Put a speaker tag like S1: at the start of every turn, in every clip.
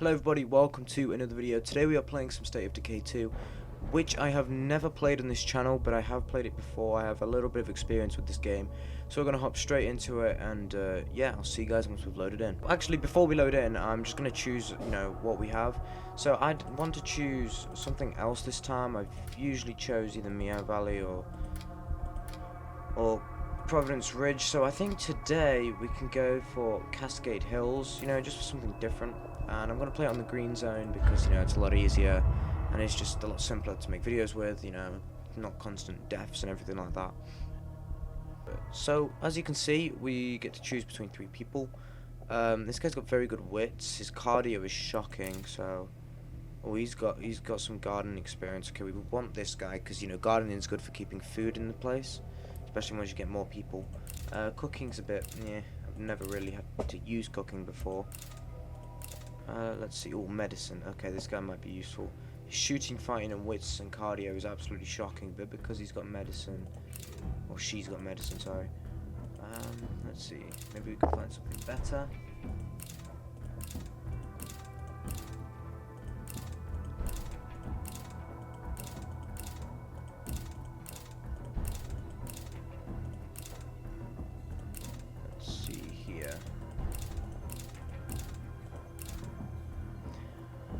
S1: Hello everybody, welcome to another video. Today we are playing some State of Decay 2, which I have never played on this channel, but I have played it before. I have a little bit of experience with this game, so we're going to hop straight into it, and yeah, I'll see you guys once we've loaded in. Actually, before we load in, I'm just going to choose, what we have. So I'd want to choose something else this time. I've usually chose either Meow Valley or Providence Ridge, so I think today we can go for Cascade Hills, just for something different. And I'm going to play it on the green zone because, it's a lot easier and it's just a lot simpler to make videos with, not constant deaths and everything like that. So, as you can see, we get to choose between 3 people. This guy's got very good wits, his cardio is shocking, so... Oh, he's got some gardening experience. Okay, we want this guy because, gardening is good for keeping food in the place, especially once you get more people. Cooking's a bit, I've never really had to use cooking before. Let's see. Oh, medicine. Okay, this guy might be useful. His shooting, fighting, and wits and cardio is absolutely shocking, but because he's got medicine, or she's got medicine, sorry. Let's see. Maybe we can find something better. Let's see here.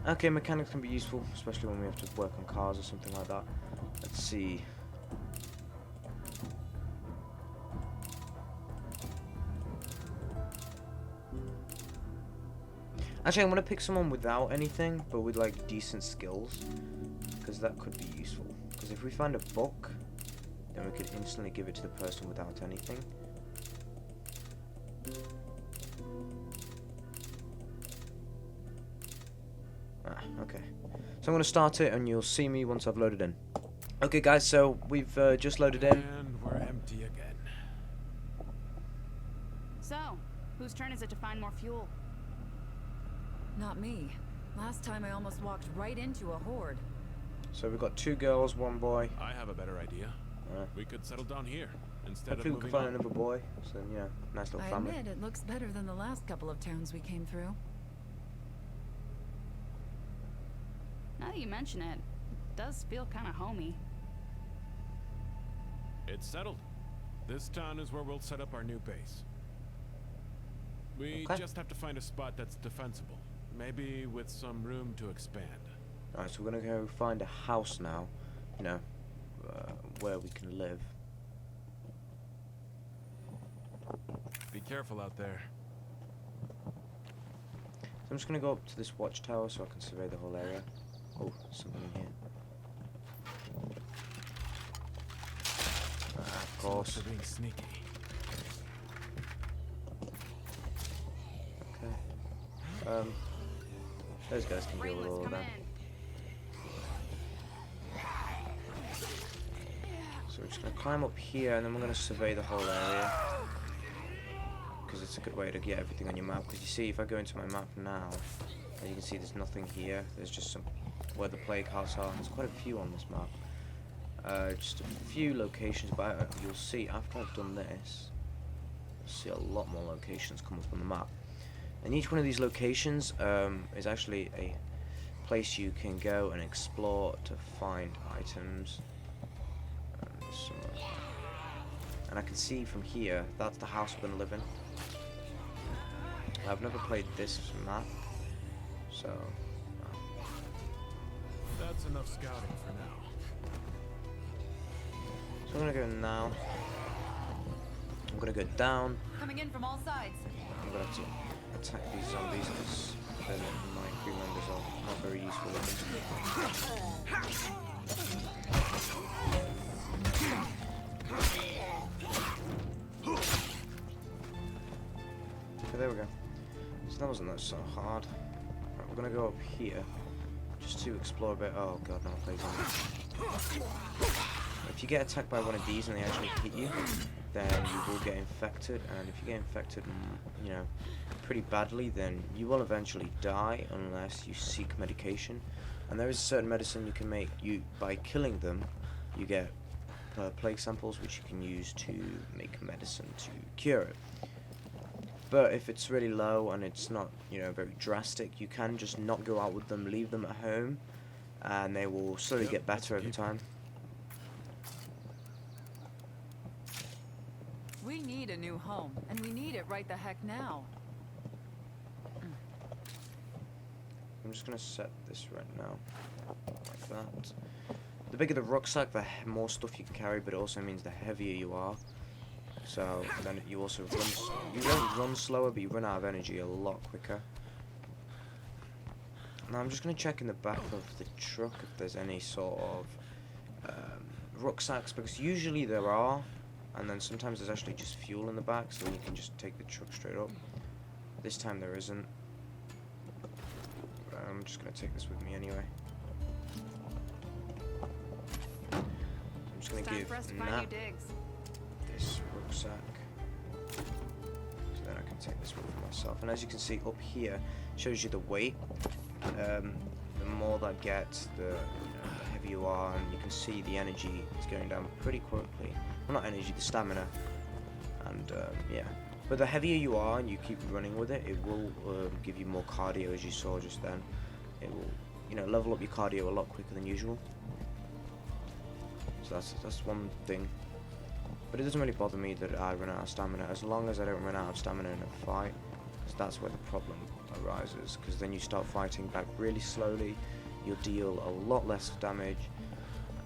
S1: Okay, mechanics can be useful, especially when we have to work on cars or something like that. Let's see. Actually, I'm going to pick someone without anything, but with, decent skills. Because that could be useful. Because if we find a book, then we could instantly give it to the person without anything. Okay. So I'm going to start it, and you'll see me once I've loaded in. Okay, guys, so we've just loaded in.
S2: And we're empty again.
S3: So, whose turn is it to find more fuel?
S4: Not me. Last time I almost walked right into a horde.
S1: So we've got 2 girls, 1 boy.
S2: I have a better idea. We could settle down here instead
S1: Hopefully
S2: of
S1: we can
S2: moving
S1: find
S2: on.
S1: another boy. So, nice little
S4: I
S1: family.
S4: admit, it looks better than the last couple of towns we came through.
S3: Now that you mention it, it does feel kind of homey.
S2: It's settled. This town is where we'll set up our new base. We
S1: Okay.
S2: just have to find a spot that's defensible. Maybe with some room to expand.
S1: Alright, so we're gonna go find a house now, where we can live.
S2: Be careful out there.
S1: So I'm just gonna go up to this watchtower so I can survey the whole area. Oh, something in here. Of course.
S2: They're being sneaky.
S1: Okay. Those guys can deal with all of
S3: Come
S1: that.
S3: in.
S1: So we're just gonna climb up here and then we're gonna survey the whole area. Because it's a good way to get everything on your map. Because you see, if I go into my map now, as you can see there's nothing here. There's just some where the plague hearts are. There's quite a few on this map. Just a few locations, but you'll see after I've done this, you'll see a lot more locations come up on the map. And each one of these locations is actually a place you can go and explore to find items. And I can see from here, that's the house we're going to live in. I've never played this map, so...
S2: That's enough scouting for now.
S1: So I'm going to go now. I'm going to go down.
S4: Coming in from all sides.
S1: I'm going to attack these zombies because my crew members are not very useful. Okay, there we go. So that wasn't so hard. Right, we're going to go up here just to explore a bit. Oh god, no, plague zombies. If you get attacked by one of these and they actually hit you, then you will get infected, and if you get infected, pretty badly, then you will eventually die unless you seek medication. And there is a certain medicine you can make. By killing them, you get plague samples which you can use to make medicine to cure it. But if it's really low and it's not, you know, very drastic, you can just not go out with them, leave them at home, and they will slowly get better over time.
S4: We need a new home, and we need it right the heck now.
S1: I'm just gonna set this right now, like that. The bigger the rucksack, the more stuff you can carry, but it also means the heavier you are. So then you also you don't run slower, but you run out of energy a lot quicker. Now I'm just gonna check in the back of the truck if there's any sort of rucksacks, because usually there are, and then sometimes there's actually just fuel in the back, so you can just take the truck straight up. This time there isn't. But I'm just gonna take this with me anyway. I'm just gonna give Nat this rucksack, so then I can take this one for myself. And as you can see up here, shows you the weight. The more that gets, the heavier you are, and you can see the energy is going down pretty quickly. Well, not energy, the stamina. And yeah, but the heavier you are and you keep running with it, it will give you more cardio, as you saw just then. It will, you know, level up your cardio a lot quicker than usual. So that's one thing. But it doesn't really bother me that I run out of stamina, as long as I don't run out of stamina in a fight, because that's where the problem arises. Because then you start fighting back really slowly, you'll deal a lot less damage,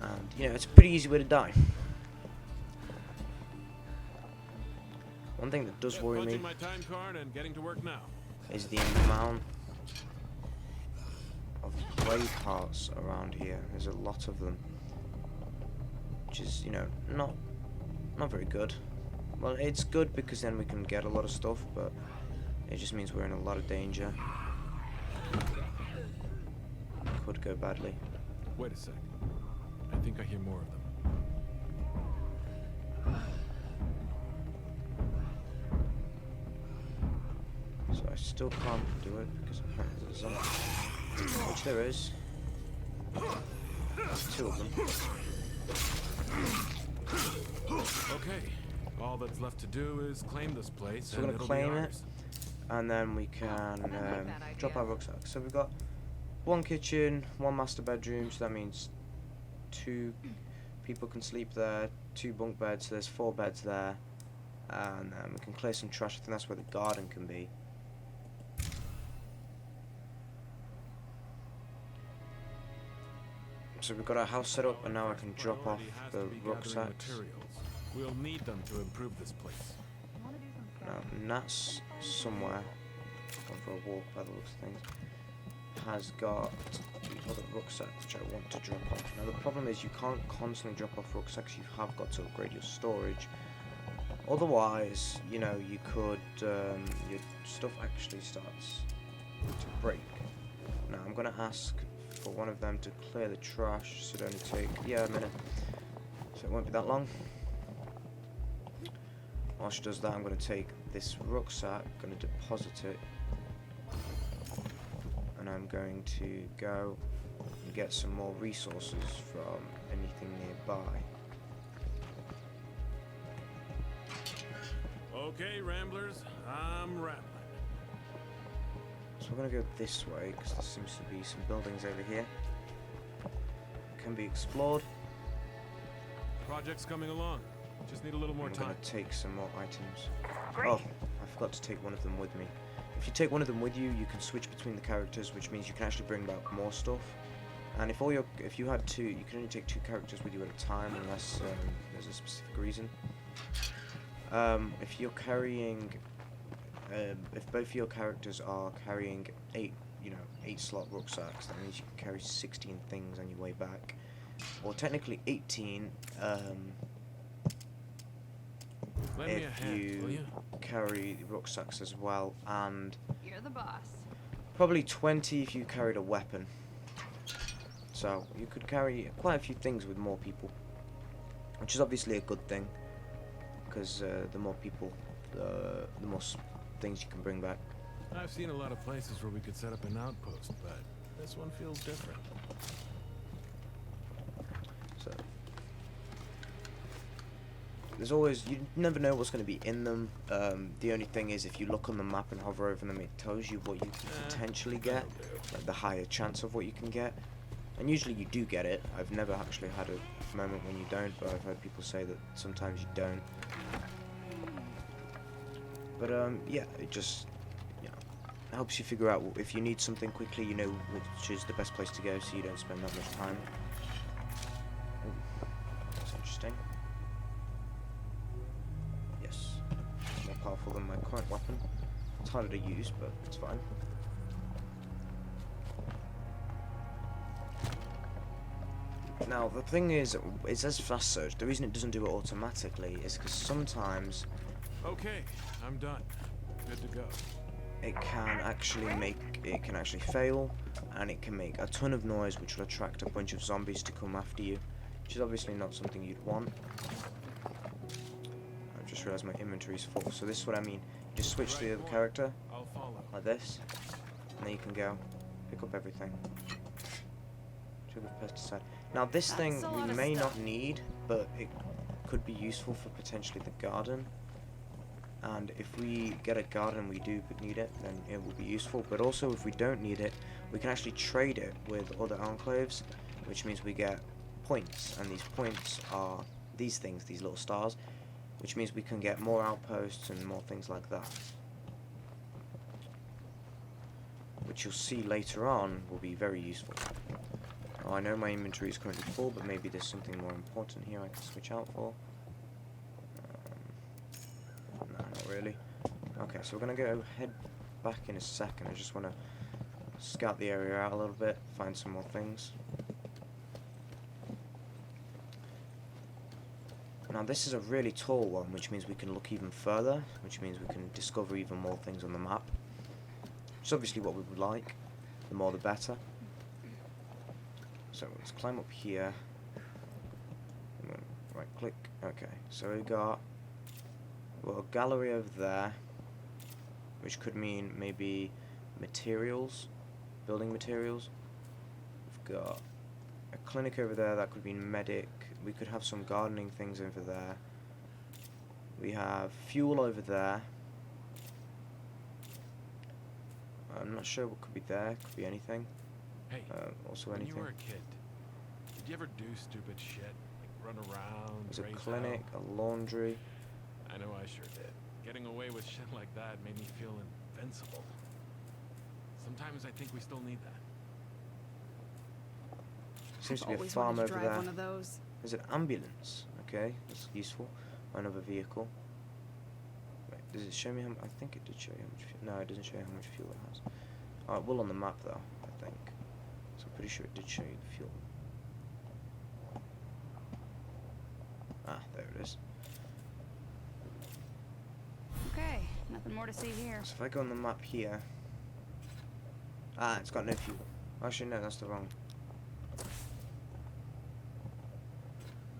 S1: and you know, it's a pretty easy way to die. One thing that does worry me
S2: my time card and getting to work now.
S1: is the amount of play parts around here. There's a lot of them, which is, you know, not very good. Well, it's good because then we can get a lot of stuff, but it just means we're in a lot of danger. Could go badly.
S2: Wait a sec. I think I hear more of them.
S1: So I still can't do it because apparently there's a zombie, which there is. Two of them.
S2: Okay. All that's left to do is claim this place.
S1: So we're gonna claim it, and then we can drop our rucksack. So we've got one kitchen, one master bedroom, so that means 2 people can sleep there, 2 bunk beds, so there's 4 beds there, and we can clear some trash. I think that's where the garden can be. So we've got our house set up, and now I can drop off the rucksacks.
S2: We'll need them to improve this place.
S1: Now, Nat's somewhere, gone for a walk by the looks of things, has got the other rucksack which I want to drop off. Now the problem is you can't constantly drop off rucksacks, you have got to upgrade your storage. Otherwise, you know, you could, your stuff actually starts to break. Now I'm going to ask for one of them to clear the trash, so it'll only take, a minute, so it won't be that long. While she does that, I'm going to take this rucksack, going to deposit it, and I'm going to go and get some more resources from anything nearby.
S2: Okay, Ramblers, I'm rambling.
S1: So we're going to go this way, because there seems to be some buildings over here that can be explored.
S2: Project's coming along. Just need a little more
S1: I'm
S2: time.
S1: going to take some more items.
S3: Great.
S1: Oh, I forgot to take one of them with me. If you take one of them with you, you can switch between the characters, which means you can actually bring back more stuff. And if you had 2, you can only take 2 characters with you at a time, unless there's a specific reason. If you're carrying, if both of your characters are carrying 8 slot rucksacks, that means you can carry 16 things on your way back, or technically 18. If you carry rucksacks as well, and
S3: You're the boss.
S1: probably 20 if you carried a weapon. So you could carry quite a few things with more people, which is obviously a good thing, because the more people, the more things you can bring back.
S2: I've seen a lot of places where we could set up an outpost, but this one feels different.
S1: So there's always, you never know what's going to be in them. The only thing is, if you look on the map and hover over them, it tells you what you can potentially get, like the higher chance of what you can get. And usually you do get it. I've never actually had a moment when you don't, but I've heard people say that sometimes you don't. But yeah, it just, you know, helps you figure out if you need something quickly, you know which is the best place to go, so you don't spend that much time. Ooh, that's interesting. Yes, it's more powerful than my current weapon. It's harder to use, but it's fine. Now, the thing is, it says fast search. The reason it doesn't do it automatically is because sometimes
S2: Okay, I'm done. Good to go.
S1: it can actually fail, and it can make a ton of noise, which will attract a bunch of zombies to come after you, which is obviously not something you'd want. I've just realised my inventory's full, so this is what I mean. You just switch to the other character,
S2: I'll follow.
S1: like this, and then you can go pick up everything. Sugar pesticide. Now this
S3: That's
S1: thing
S3: a
S1: we
S3: lot of
S1: may
S3: stuff.
S1: not need, but it could be useful for potentially the garden. And if we get a garden we do need it, then it will be useful. But also if we don't need it, we can actually trade it with other enclaves, which means we get points. And these points are these things, these little stars, which means we can get more outposts and more things like that. Which you'll see later on will be very useful. Oh, I know my inventory is currently full, but maybe there's something more important here I can switch out for. No, not really. Okay, so we're gonna head back in a second. I just want to scout the area out a little bit, find some more things. Now this is a really tall one, which means we can look even further, which means we can discover even more things on the map. Which is obviously what we would like. The more the better. So let's climb up here. Right click. Okay, so we've got a gallery over there, which could mean maybe materials, building materials. We've got a clinic over there, that could be medic. We could have some gardening things over there. We have fuel over there. I'm not sure what could be there. Could be anything.
S2: Hey,
S1: Also
S2: when
S1: anything.
S2: you were a kid, did you ever do stupid shit? Like run around,
S1: There's a
S2: raise
S1: clinic,
S2: hell?
S1: a laundry.
S2: I know I sure did. Getting away with shit like that made me feel invincible. Sometimes I think we still need that.
S1: Seems to be a
S3: Always
S1: farm
S3: wanted to
S1: over
S3: drive
S1: there.
S3: one of those.
S1: There's an ambulance. Okay, that's useful. Another vehicle. Wait, does it show me how? I think it did show you how much fuel. No, it doesn't show you how much fuel it has. Oh, it will on the map though, I think. So I'm pretty sure it did show you the fuel. Ah, there it is.
S3: Okay, nothing more to see here.
S1: So if I go on the map here. Ah, it's got no fuel. Actually, no, that's the wrong.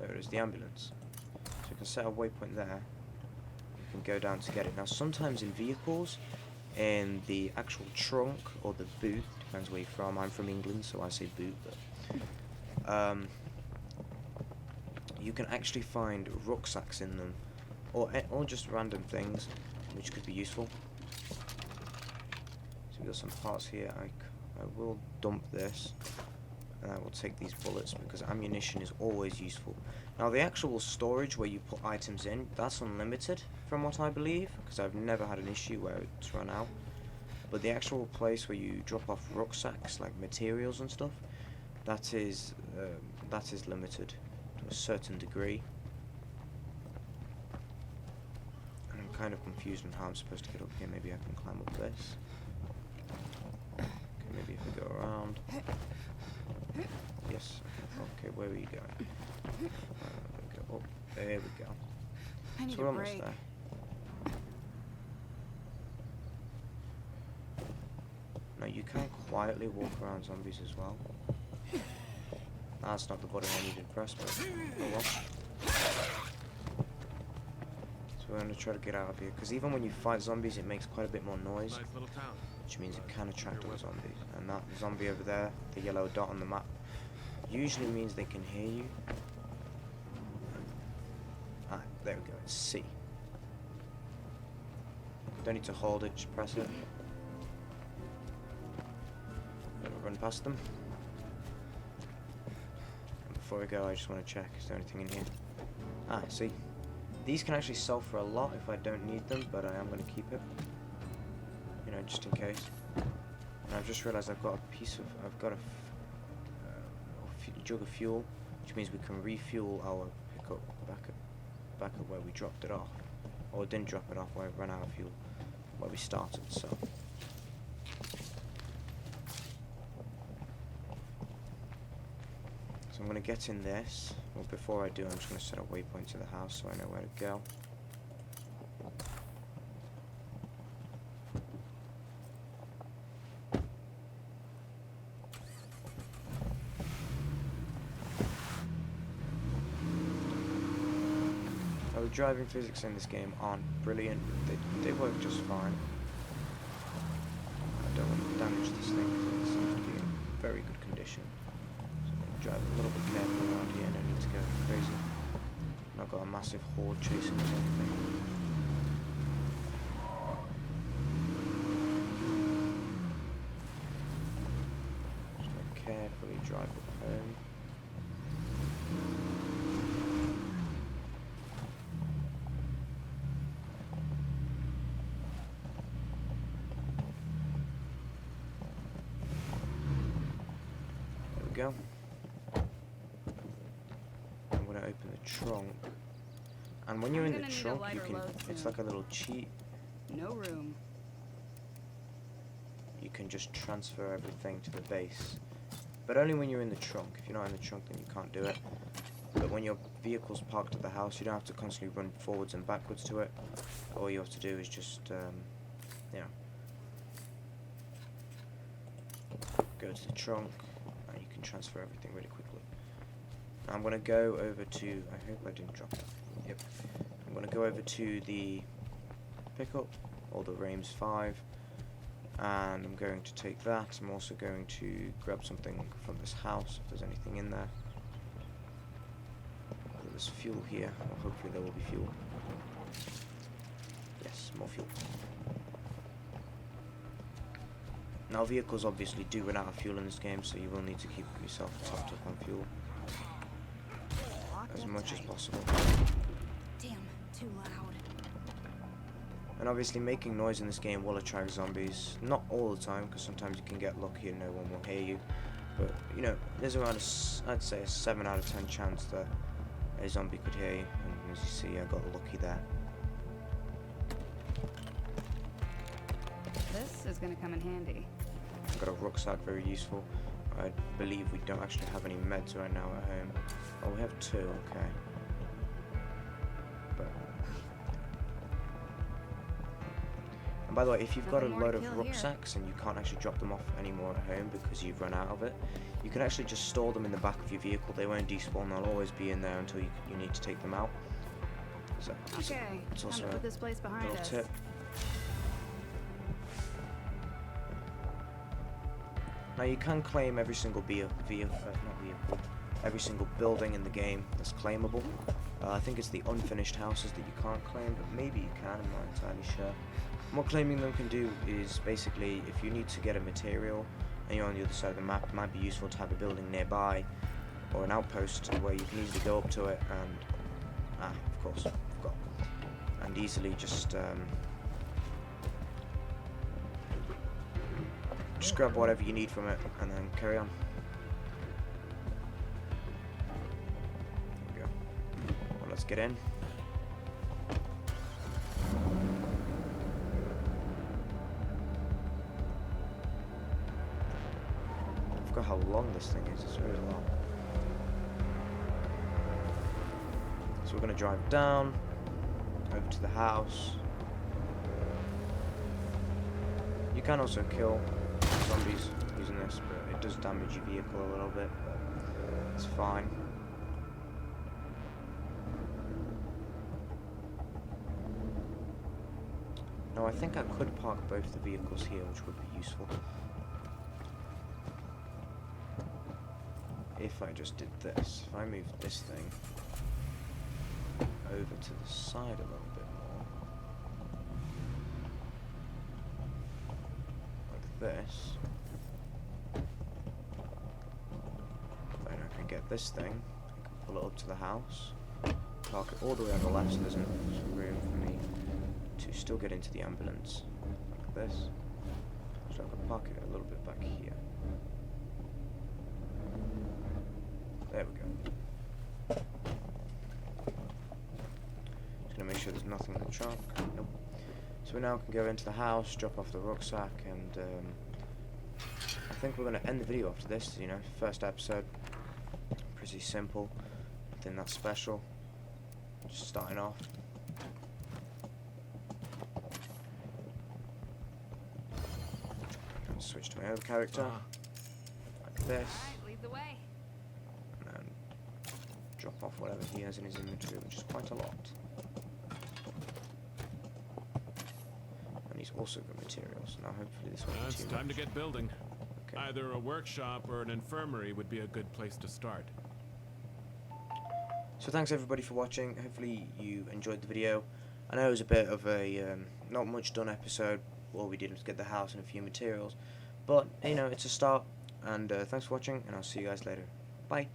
S1: There it is, the ambulance. So you can set a waypoint there. You can go down to get it. Now, sometimes in vehicles, in the actual trunk or the boot, depends where you're from. I'm from England, so I say boot. But you can actually find rucksacks in them, or just random things, which could be useful. So we've got some parts here. I will dump this. And I will take these bullets because ammunition is always useful. Now the actual storage where you put items in, that's unlimited from what I believe, because I've never had an issue where it's run out. But the actual place where you drop off rucksacks, like materials and stuff, that is limited to a certain degree. And I'm kind of confused on how I'm supposed to get up here. Maybe I can climb up this. Okay, maybe if I go around. Yes. Okay, where are you going? Oh, there we go.
S3: I need
S1: So we're
S3: a
S1: almost
S3: break.
S1: there. Now you can quietly walk around zombies as well. That's not the button I needed to press, but oh well. So we're going to try to get out of here, because even when you fight zombies it makes quite a bit more noise,
S2: Nice little town.
S1: which means it can attract other zombies. And that zombie over there, the yellow dot on the map, usually means they can hear you. Ah, There we go, it's C. Don't need to hold it, just press it. Gonna run past them. And before I go, I just want to check, is there anything in here? Ah, see. These can actually sell for a lot if I don't need them, but I am going to keep it. You know, just in case. And I've just realised I've got a jug of fuel, which means we can refuel our pickup back at where we dropped it off. Or didn't drop it off, where it ran out of fuel, where we started, so. So I'm going to get in this. Well, before I do, I'm just going to set a waypoint to the house so I know where to go. Now, the driving physics in this game aren't brilliant. They work just fine. I don't want to damage this thing because it seems to be in very good condition. Drive a little bit careful around here, no need to go crazy. I've got a massive horde chasing us everything. Just gonna carefully drive it home. There we go. Open the trunk, and when you're in the trunk, you can. It's like a little cheat.
S3: No room.
S1: You can just transfer everything to the base, but only when you're in the trunk. If you're not in the trunk, then you can't do it. But when your vehicle's parked at the house, you don't have to constantly run forwards and backwards to it. All you have to do is just, you know, go to the trunk, and you can transfer everything really quickly. I'm going to go over to, I hope I didn't drop that. Yep. I'm going to go over to the pickup, or the Reims 5, and I'm going to take that. I'm also going to grab something from this house, if there's anything in there. There's fuel here, well, hopefully there will be fuel. Yes, more fuel. Now vehicles obviously do run out of fuel in this game, so you will need to keep yourself topped up on fuel as much as possible.
S3: Damn, too loud.
S1: And obviously making noise in this game will attract zombies. Not all the time, because sometimes you can get lucky and no one will hear you. But, you know, there's around, I'd say a 7 out of 10 chance that a zombie could hear you. And as you see, I got lucky there.
S3: This is gonna come in handy.
S1: I've got a rucksack, very useful. I believe we don't actually have any meds right now at home. Oh, we have 2, okay. But... And by the way, if you've got a load of rucksacks and you can't actually drop them off anymore at home because you've run out of it, you can actually just store them in the back of your vehicle. They won't despawn, they'll always be in there until you need to take them out. So
S3: Okay,
S1: it's also
S3: time to put this place
S1: a
S3: behind
S1: little
S3: us.
S1: tip. Now you can claim every single every single building in the game that's claimable. I think it's the unfinished houses that you can't claim, but maybe you can, I'm not entirely sure. And what claiming them can do is basically, if you need to get a material and you're on the other side of the map, it might be useful to have a building nearby or an outpost where you can easily go up to it and, of course, forgot, and easily just grab whatever you need from it and then carry on. There we go. Well, let's get in. I forgot how long this thing is, it's really long. So we're going to drive down, over to the house. You can also kill zombies using this, but it does damage your vehicle a little bit, but it's fine. Now I think I could park both the vehicles here, which would be useful. If I just did this, if I moved this thing over to the side a little bit more. Like this. Then I can get this thing. I can pull it up to the house. Park it all the way on the left so there's enough room for me to still get into the ambulance. Like this. So I can park it a little bit back here. There we go. Just gonna make sure there's nothing in the trunk. Nope. So we now can go into the house, drop off the rucksack, and I think we're gonna end the video after this. You know, first episode, pretty simple, nothing that special. Just starting off. And switch to my other character, like this.
S3: Alright, lead the way.
S1: And then drop off whatever he has in his inventory, which is quite a lot. And he's also got materials. Now hopefully this won't be
S2: It's
S1: too
S2: time to
S1: much.
S2: get building.
S1: Okay.
S2: Either a workshop or an infirmary would be a good place to start.
S1: So thanks everybody for watching. Hopefully you enjoyed the video. I know it was a bit of a not much done episode. All we did was get the house and a few materials. But, you know, it's a start. And thanks for watching, and I'll see you guys later. Bye.